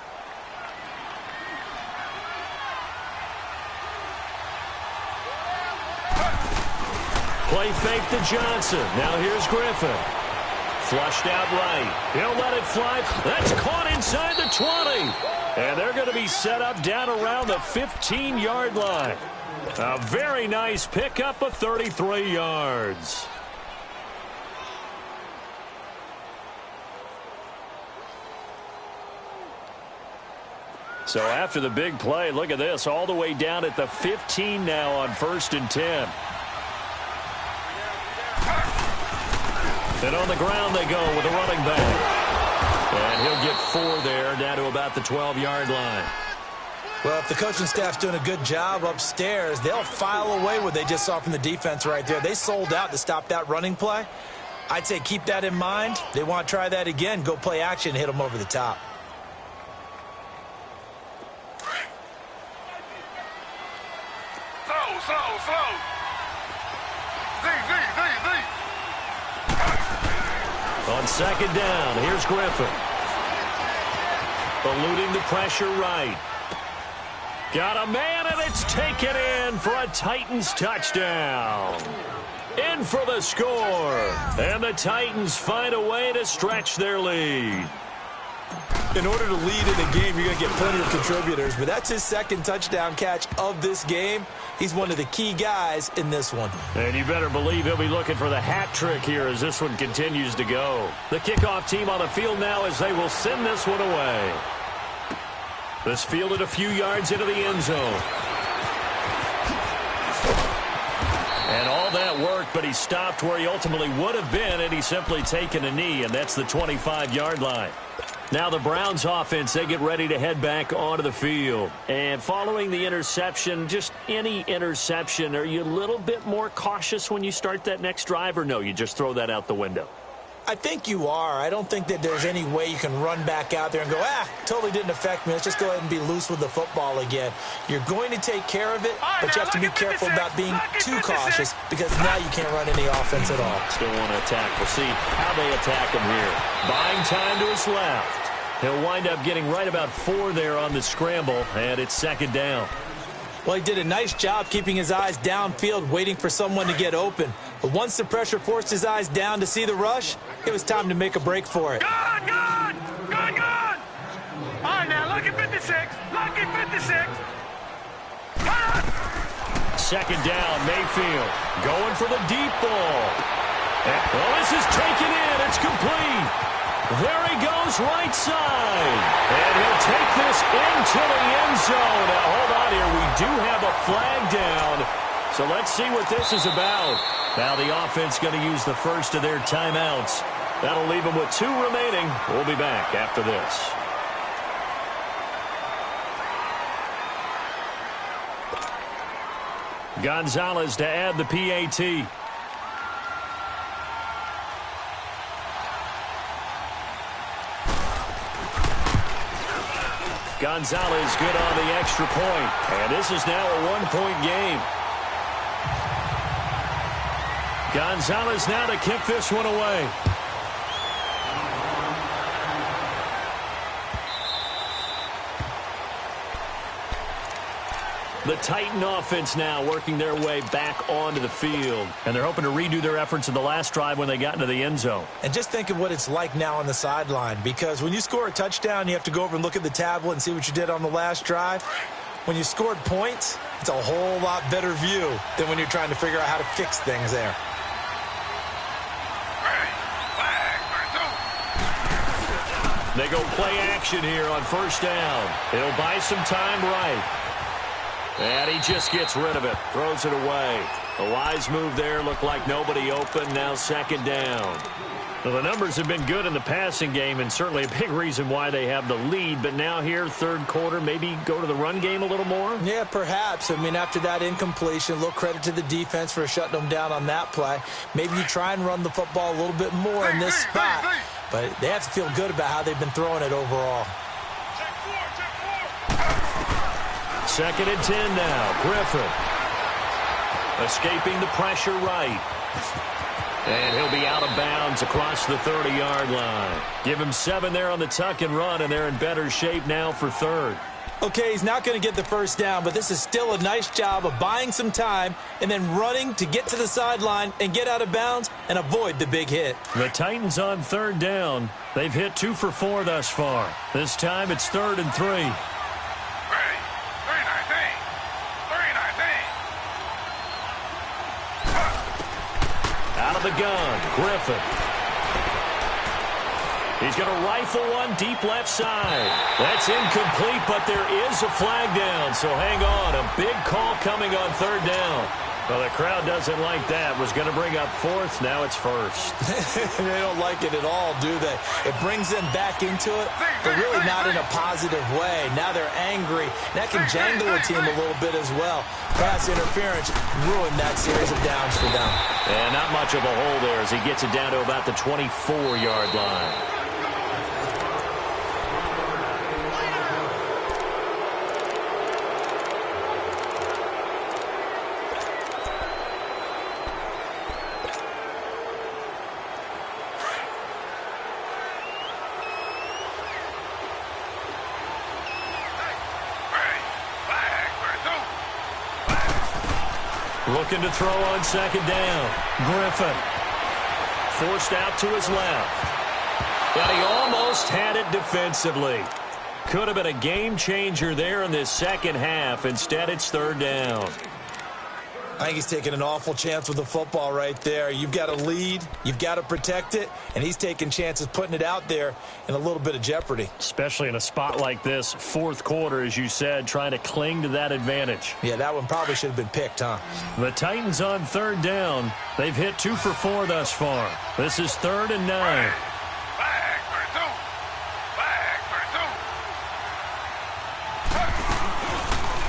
Speaker 5: Play fake to Johnson. Now here's Griffin. Flushed out right. He'll let it fly. That's caught inside the 20. And they're going to be set up down around the 15-yard line. A very nice pickup of 33 yards. So after the big play, look at this, all the way down at the 15 now on 1st and 10. And on the ground they go with a running back. And he'll get 4 there, down to about the 12-yard line.
Speaker 7: Well, if the coaching staff's doing a good job upstairs, they'll file away what they just saw from the defense right there. They sold out to stop that running play. I'd say keep that in mind. They want to try that again, go play action, hit them over the top.
Speaker 6: Slow.
Speaker 5: On 2nd down, here's Griffin. Eluding the pressure right. Got a man, and it's taken in for a Titans touchdown. In for the score. And the Titans find a way to stretch their lead.
Speaker 7: In order to lead in a game, you're going to get plenty of contributors, but that's his 2nd touchdown catch of this game. He's one of the key guys in this one.
Speaker 5: And you better believe he'll be looking for the hat trick here as this one continues to go. The kickoff team on the field now as they will send this one away. This fielded a few yards into the end zone. And all that worked, but he stopped where he ultimately would have been, and he's simply taken a knee, and that's the 25-yard line. Now the Browns offense, they get ready to head back onto the field. And following the interception, just any interception, are you a little bit more cautious when you start that next drive, or no, you just throw that out the window?
Speaker 7: I think you are. I don't think that there's any way you can run back out there and go, totally didn't affect me. Let's just go ahead and be loose with the football again. You're going to take care of it, but you have to be careful about being too cautious because now you can't run any offense at all.
Speaker 5: Still want to attack. We'll see how they attack him here. Buying time to his left. He'll wind up getting right about 4 there on the scramble, and it's 2nd down.
Speaker 7: Well, he did a nice job keeping his eyes downfield, waiting for someone to get open. But once the pressure forced his eyes down to see the rush, it was time to make a break for it.
Speaker 6: Good! All right, now, look at 56. Lucky 56.
Speaker 5: 2nd down, Mayfield going for the deep ball. Well, this is taken in. It's complete. There he goes, right side. And he'll take this into the end zone. Now, hold on here. We do have a flag down. So let's see what this is about. Now the offense going to use the first of their timeouts. That'll leave them with 2 remaining. We'll be back after this. Gonzalez to add the PAT. Gonzalez good on the extra point. And this is now a 1-point game. Gonzalez now to kick this one away. The Titan offense now working their way back onto the field. And they're hoping to redo their efforts in the last drive when they got into the end zone.
Speaker 7: And just think of what it's like now on the sideline. Because when you score a touchdown, you have to go over and look at the tablet and see what you did on the last drive. When you scored points, it's a whole lot better view than when you're trying to figure out how to fix things there.
Speaker 5: They go play action here on 1st down. He'll buy some time right. And he just gets rid of it. Throws it away. A wise move there. Looked like nobody open. Now 2nd down. Well, the numbers have been good in the passing game and certainly a big reason why they have the lead. But now here, 3rd quarter, maybe go to the run game a little more?
Speaker 7: Yeah, perhaps. I mean, after that incompletion, a little credit to the defense for shutting them down on that play. Maybe you try and run the football a little bit more in this spot. But they have to feel good about how they've been throwing it overall.
Speaker 5: 2nd and 10 now. Griffin escaping the pressure right. And he'll be out of bounds across the 30-yard line. Give him 7 there on the tuck and run, and they're in better shape now for 3rd.
Speaker 7: Okay, he's not going to get the first down, but this is still a nice job of buying some time and then running to get to the sideline and get out of bounds and avoid the big hit.
Speaker 5: The Titans on third down. They've hit 2 for 4 thus far. This time it's 3rd and 3. Out of the gun, Griffin. He's going to rifle one deep left side. That's incomplete, but there is a flag down, so hang on. A big call coming on 3rd down. Well, the crowd doesn't like that. Was going to bring up 4th. Now it's 1st.
Speaker 7: They don't like it at all, do they? It brings them back into it, but really not in a positive way. Now they're angry. That can jangle a team a little bit as well. Pass interference ruined that series of downs for them.
Speaker 5: And not much of a hole there as he gets it down to about the 24-yard line. Looking to throw on 2nd down. Griffin. Forced out to his left. But he almost had it defensively. Could have been a game changer there in this second half. Instead, it's 3rd down.
Speaker 7: I think he's taking an awful chance with the football right there. You've got to lead, you've got to protect it, and he's taking chances putting it out there in a little bit of jeopardy.
Speaker 5: Especially in a spot like this, 4th quarter, as you said, trying to cling to that advantage.
Speaker 7: Yeah, that one probably should have been picked, huh?
Speaker 5: The Titans on 3rd down. They've hit 2 for 4 thus far. This is 3rd and 9.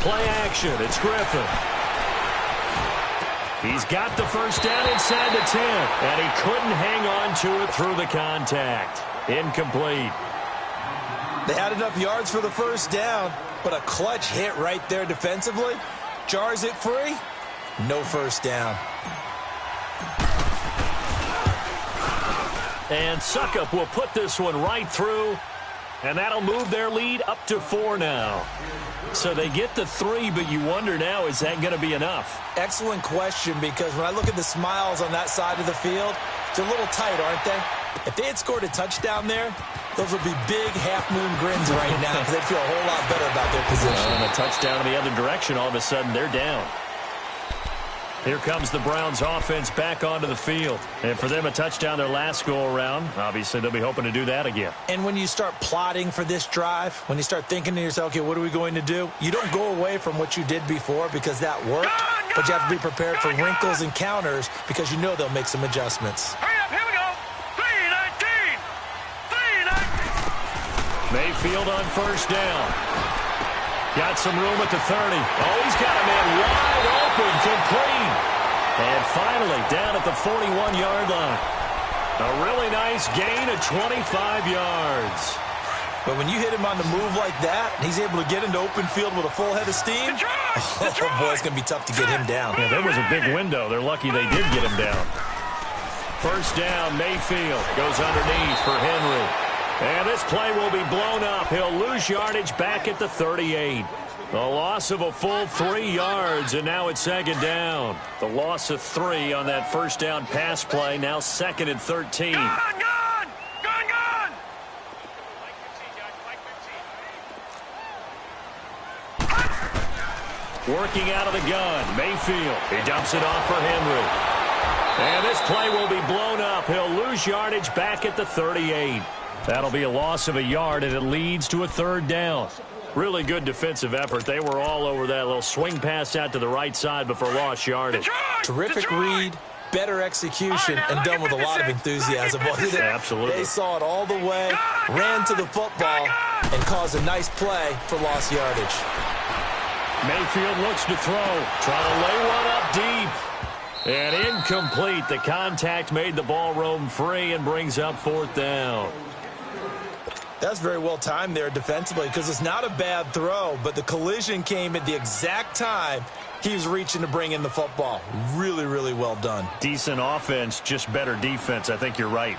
Speaker 5: Play action. It's Griffin. He's got the first down inside the 10, and he couldn't hang on to it through the contact. Incomplete.
Speaker 7: They had enough yards for the first down, but a clutch hit right there defensively. Jars it free. No first down.
Speaker 5: And Suckup will put this one right through, and that'll move their lead up to 4 now. So they get the 3, but you wonder now, is that going to be enough?
Speaker 7: Excellent question, because when I look at the smiles on that side of the field, they're a little tight, aren't they? If they had scored a touchdown there, those would be big half-moon grins right now because they'd feel a whole lot better about their position.
Speaker 5: And a touchdown in the other direction, all of a sudden they're down. Here comes the Browns offense back onto the field. And for them, a touchdown their last go-around. Obviously, they'll be hoping to do that again.
Speaker 7: And when you start plotting for this drive, when you start thinking to yourself, okay, what are we going to do? You don't go away from what you did before because that worked, but you have to be prepared for wrinkles and counters because you know they'll make some adjustments.
Speaker 6: Hurry up, here we go. 3-19. 3-19.
Speaker 5: Mayfield on first down. Got some room at the 30. Oh, he's got a man wide open, complete. And finally, down at the 41-yard line. A really nice gain of 25 yards.
Speaker 7: But when you hit him on the move like that, he's able to get into open field with a full head of steam, oh, boy, it's going to be tough to get him down.
Speaker 5: Yeah, there was a big window. They're lucky they did get him down. First down, Mayfield goes underneath for Henry. And this play will be blown up. He'll lose yardage back at the 38. A loss of a full 3 yards, and now it's 2nd down. The loss of 3 on that first down pass play, now 2nd and 13.
Speaker 6: Gone!
Speaker 5: Working out of the gun, Mayfield. He dumps it off for Henry. And this play will be blown up. He'll lose yardage back at the 38. That'll be a loss of a yard, and it leads to a 3rd down. Really good defensive effort. They were all over that little swing pass out to the right side, but for lost yardage.
Speaker 7: Terrific read, better execution, and done with a lot of enthusiasm.
Speaker 5: Absolutely.
Speaker 7: They saw it all the way, ran to the football, and caused a nice play for lost yardage.
Speaker 5: Mayfield looks to throw, trying to lay one up deep. And incomplete. The contact made the ball roam free and brings up 4th down.
Speaker 7: That's very well timed there defensively because it's not a bad throw, but the collision came at the exact time he was reaching to bring in the football. Really, really well done.
Speaker 5: Decent offense, just better defense. I think you're right.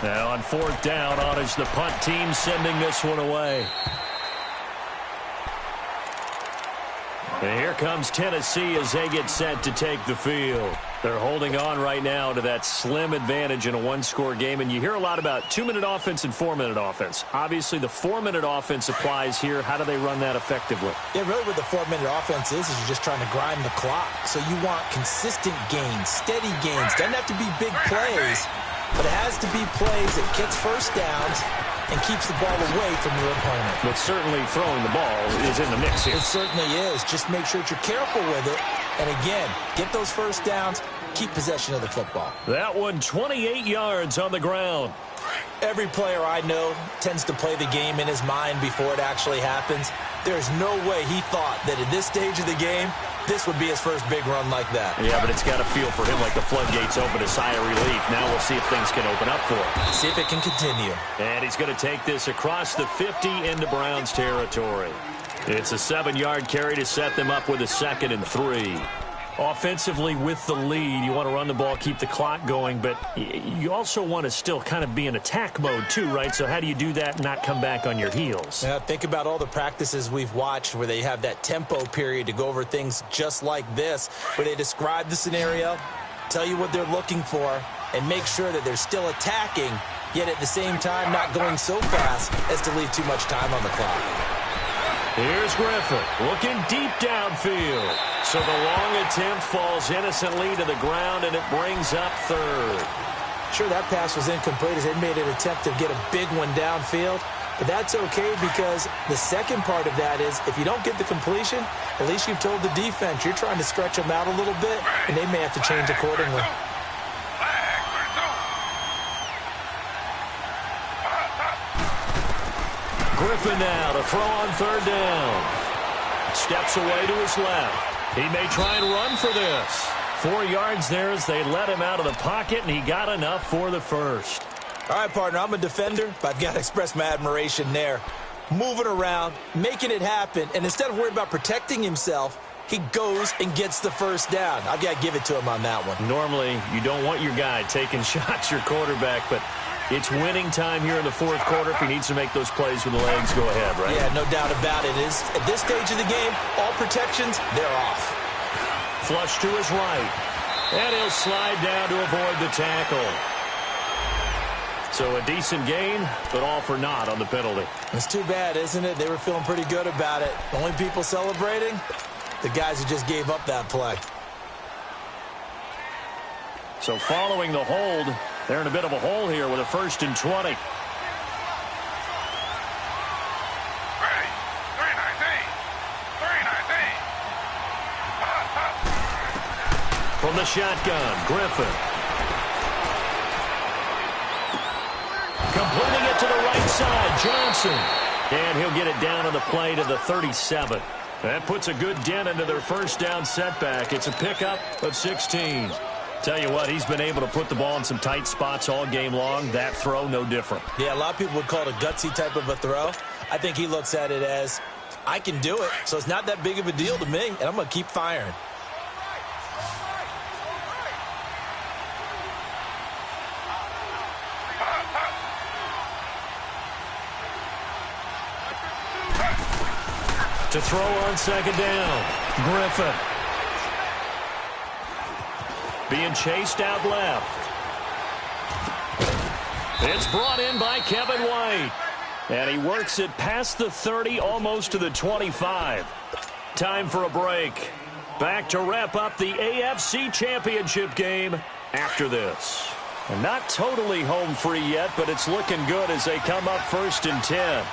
Speaker 5: Now on 4th down, honors the punt team, sending this one away. And here comes Tennessee as they get set to take the field. They're holding on right now to that slim advantage in a one-score game. And you hear a lot about 2-minute offense and 4-minute offense. Obviously, the 4-minute offense applies here. How do they run that effectively?
Speaker 7: Yeah, really what the 4-minute offense is you're just trying to grind the clock. So you want consistent gains, steady gains. Doesn't have to be big plays, but it has to be plays that gets first downs and keeps the ball away from your opponent.
Speaker 5: But certainly throwing the ball is in the mix here.
Speaker 7: It certainly is. Just make sure that you're careful with it. And again, get those first downs, keep possession of the football.
Speaker 5: That one 28 yards on the ground.
Speaker 7: Every player I know tends to play the game in his mind before it actually happens. There's no way he thought that at this stage of the game, this would be his first big run like that.
Speaker 5: Yeah, but it's got to feel for him like the floodgates open, a sigh of relief. Now we'll see if things can open up for him.
Speaker 7: See if it can continue.
Speaker 5: And he's going to take this across the 50 into Browns territory. It's a 7-yard carry to set them up with a 2nd and 3. Offensively with the lead, you want to run the ball, keep the clock going, but you also want to still kind of be in attack mode too, right? So how do you do that and not come back on your heels?
Speaker 7: Yeah, think about all the practices we've watched where they have that tempo period to go over things just like this, where they describe the scenario, tell you what they're looking for, and make sure that they're still attacking, yet at the same time not going so fast as to leave too much time on the clock.
Speaker 5: Here's Griffin looking deep downfield. So the long attempt falls innocently to the ground, and it brings up 3rd.
Speaker 7: Sure, that pass was incomplete as they made an attempt to get a big one downfield. But that's okay because the second part of that is if you don't get the completion, at least you've told the defense you're trying to stretch them out a little bit, and they may have to change accordingly.
Speaker 5: Griffin now to throw on 3rd down. Steps away to his left. He may try and run for this. 4 yards there as they let him out of the pocket, and he got enough for the first.
Speaker 7: All right, partner, I'm a defender, but I've got to express my admiration there. Moving around, making it happen, and instead of worrying about protecting himself, he goes and gets the first down. I've got to give it to him on that one.
Speaker 5: Normally, you don't want your guy taking shots, your quarterback, but it's winning time here in the 4th quarter. If he needs to make those plays with the legs, go ahead, right?
Speaker 7: Yeah, no doubt about it. At this stage of the game, all protections, they're off.
Speaker 5: Flush to his right. And he'll slide down to avoid the tackle. So a decent gain, but all for naught on the penalty.
Speaker 7: It's too bad, isn't it? They were feeling pretty good about it. The only people celebrating, the guys who just gave up that play.
Speaker 5: So following the hold, they're in a bit of a hole here with a 1st and 20. From the shotgun, Griffin. Completing it to the right side, Johnson. And he'll get it down on the play to the 37. That puts a good dent into their first down setback. It's a pickup of 16. Tell you what, he's been able to put the ball in some tight spots all game long. That throw, no different.
Speaker 7: Yeah, a lot of people would call it a gutsy type of a throw. I think he looks at it as, I can do it, so it's not that big of a deal to me, and I'm going to keep firing.
Speaker 5: To throw on 2nd down, Griffin. Being chased out left. It's brought in by Kevin White. And he works it past the 30, almost to the 25. Time for a break. Back to wrap up the AFC Championship game after this. And not totally home free yet, but it's looking good as they come up 1st and 10.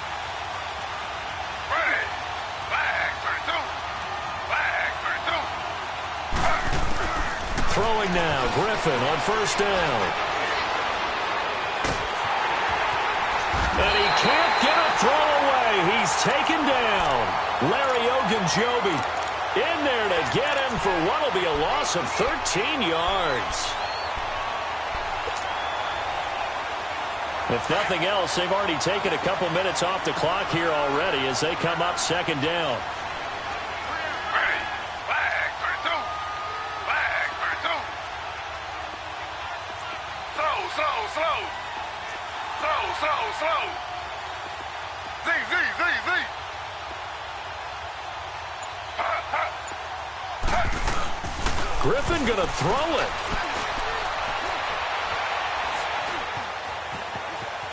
Speaker 5: Throwing now, Griffin on 1st down. And he can't get a throw away. He's taken down. Larry Ogunjobi in there to get him for what will be a loss of 13 yards. If nothing else, they've already taken a couple minutes off the clock here already as they come up 2nd down.
Speaker 6: Slow. Z.
Speaker 5: Griffin gonna throw it.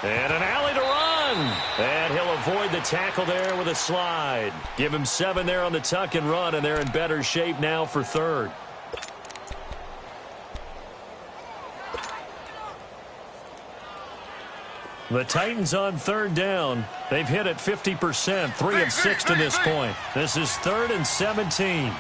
Speaker 5: And an alley to run. And he'll avoid the tackle there with a slide. Give him 7 there on the tuck and run, and they're in better shape now for third. The Titans on third down. They've hit it 50%, 3 of 6 to this point. This is 3rd and 17.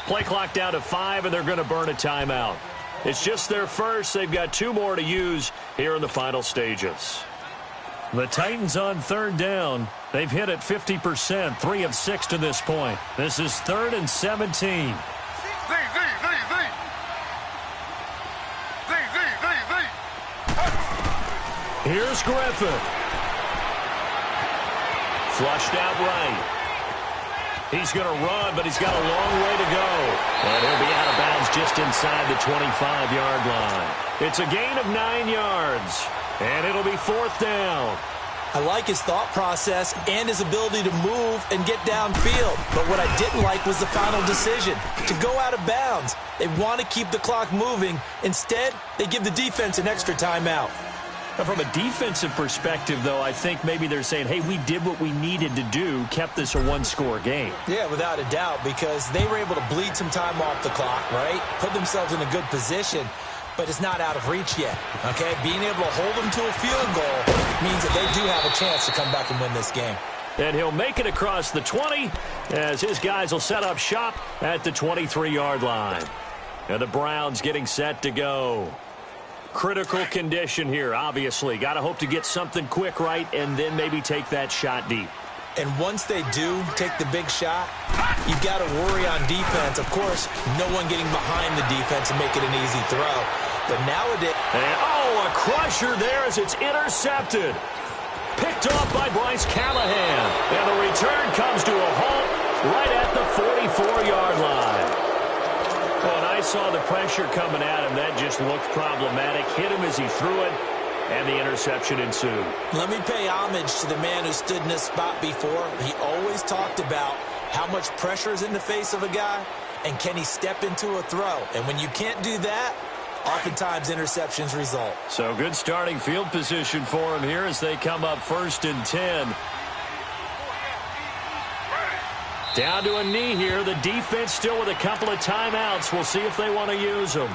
Speaker 5: Play clock down to 5, and they're going to burn a timeout. It's just their first. They've got 2 more to use here in the final stages. The Titans on third down. They've hit it 50%, 3 of 6 to this point. This is 3rd and 17. Here's Griffin. Flushed out right. He's going to run, but he's got a long way to go. And he'll be out of bounds just inside the 25-yard line. It's a gain of 9 yards, and it'll be 4th down.
Speaker 7: I like his thought process and his ability to move and get downfield. But what I didn't like was the final decision, to go out of bounds. They want to keep the clock moving. Instead, they give the defense an extra timeout.
Speaker 5: Now, from a defensive perspective, though, I think maybe they're saying, hey, we did what we needed to do, kept this a 1-score game.
Speaker 7: Yeah, without a doubt, because they were able to bleed some time off the clock, right? Put themselves in a good position, but it's not out of reach yet, okay? Being able to hold them to a field goal means that they do have a chance to come back and win this game.
Speaker 5: And he'll make it across the 20 as his guys will set up shop at the 23-yard line. And the Browns getting set to go. Critical condition here, obviously. Got to hope to get something quick right and then maybe take that shot deep.
Speaker 7: And once they do take the big shot, you've got to worry on defense. Of course, no one getting behind the defense and make it an easy throw. But nowadays...
Speaker 5: And, a crusher there as it's intercepted. Picked off by Bryce Callahan. And the return comes to a halt right at the 44-yard line. When I saw the pressure coming at him, that just looked problematic. Hit him as he threw it, and the interception ensued.
Speaker 7: Let me pay homage to the man who stood in this spot before. He always talked about how much pressure is in the face of a guy, and can he step into a throw. And when you can't do that, oftentimes interceptions result.
Speaker 5: So good starting field position for him here as they come up 1st and 10. Down to a knee here. The defense still with a couple of timeouts. We'll see if they want to use them.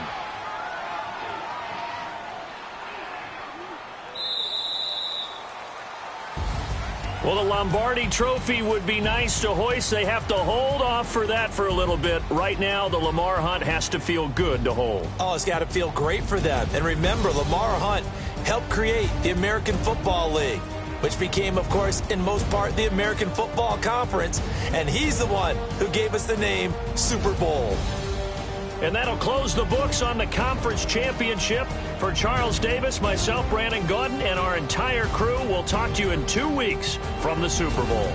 Speaker 5: Well, the Lombardi Trophy would be nice to hoist. They have to hold off for that for a little bit. Right now, the Lamar Hunt has to feel good to hold.
Speaker 7: Oh, it's got to feel great for them. And remember, Lamar Hunt helped create the American Football League, which became, of course, in most part, the American Football Conference. And he's the one who gave us the name Super Bowl.
Speaker 5: And that'll close the books on the conference championship. For Charles Davis, myself, Brandon Gaudin, and our entire crew, we'll talk to you in 2 weeks from the Super Bowl.